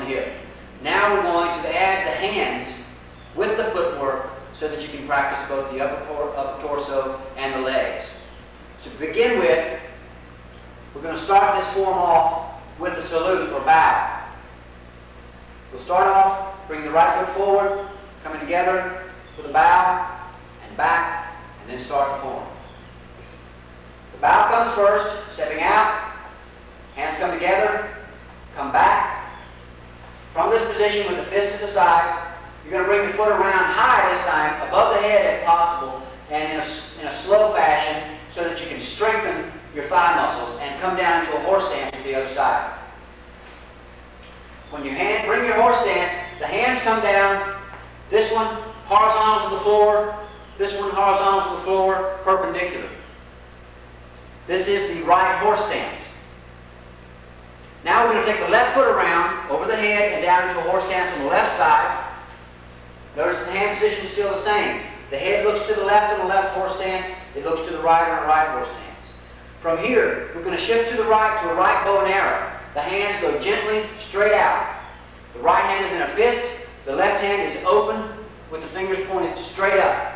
the hip. Now we're going to add the hands with the footwork so that you can practice both the upper torso and the legs. So to begin with, we're going to start this form off with a salute or bow. We'll start off, bring the right foot forward, coming together with a bow, and back, and then start the form. The bow comes first, stepping out, hands come together, come back. From this position with the fist to the side, you're going to bring the foot around high this time, above the head if possible, and in a slow fashion so that you can strengthen your thigh muscles and come down into a horse stance to the other side. When you bring your horse stance, the hands come down, this one horizontal to the floor, this one horizontal to the floor, perpendicular. This is the right horse stance. Now we're going to take the left foot around, over the head, and down into a horse stance on the left side. Notice the hand position is still the same. The head looks to the left in a left horse stance. It looks to the right in a right horse stance. From here, we're going to shift to the right to a right bow and arrow. The hands go gently straight out. The right hand is in a fist. The left hand is open with the fingers pointed straight up.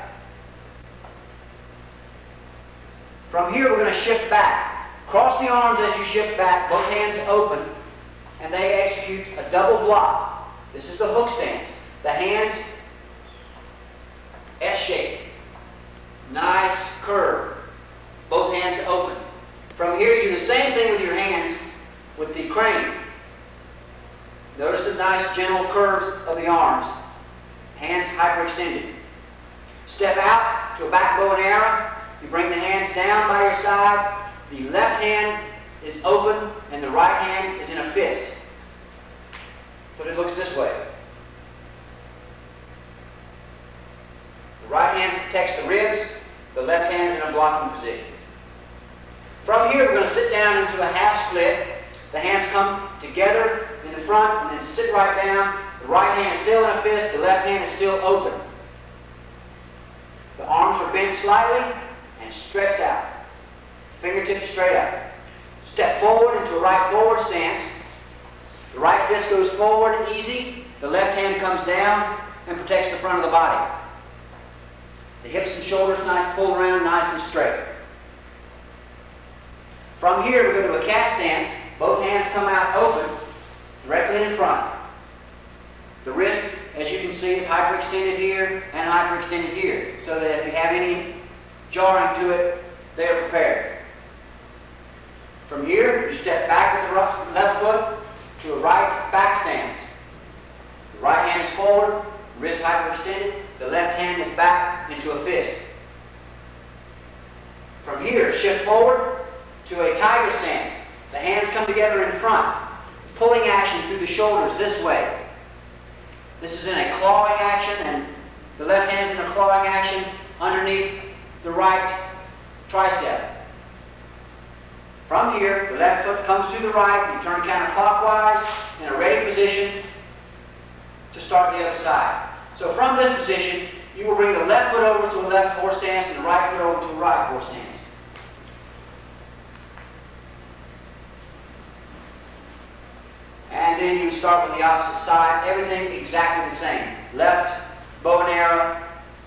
From here, we're going to shift back. Cross the arms as you shift back, both hands open, and they execute a double block. This is the hook stance. The hands S-shape. Nice curve. Both hands open. From here, you do the same thing with your hands with the crane. Notice the nice gentle curves of the arms. Hands hyperextended. Step out to a back bow and arrow. You bring the hands down by your side. The left hand is open and the right hand is in a fist. So it looks this way. The right hand protects the ribs. The left hand is in a blocking position. From here, we're going to sit down into a half split. The hands come together in the front and then sit right down. The right hand is still in a fist. The left hand is still open. The arms are bent slightly and stretched out. Fingertips straight up. Step forward into a right forward stance. The right fist goes forward, easy. The left hand comes down and protects the front of the body. The hips and shoulders nice, pull around nice and straight. From here, we go to a cat stance. Both hands come out open, directly in front. The wrist, as you can see, is hyperextended here and hyperextended here, so that if you have any jarring to it, they are prepared. From here, you step back with the left foot to a right back stance. The right hand is forward, wrist hyperextended. The left hand is back into a fist. From here, shift forward to a tiger stance. The hands come together in front. Pulling action through the shoulders this way. This is in a clawing action, and the left hand is in a clawing action underneath the right tricep. From here, the left foot comes to the right. You turn counterclockwise in a ready position to start the other side. So from this position, you will bring the left foot over to a left horse stance and the right foot over to a right horse stance. And then you start with the opposite side. Everything exactly the same. Left, bow and arrow,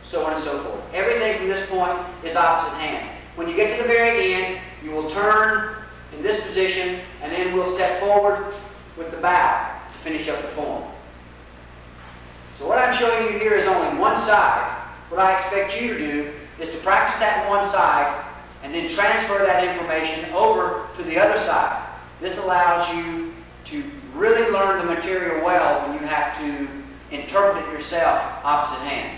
so on and so forth. Everything from this point is opposite hand. When you get to the very end, you will turn in this position, and then we'll step forward with the bow to finish up the form. So what I'm showing you here is only one side. What I expect you to do is to practice that one side and then transfer that information over to the other side. This allows you to really learn the material well when you have to interpret it yourself opposite hand.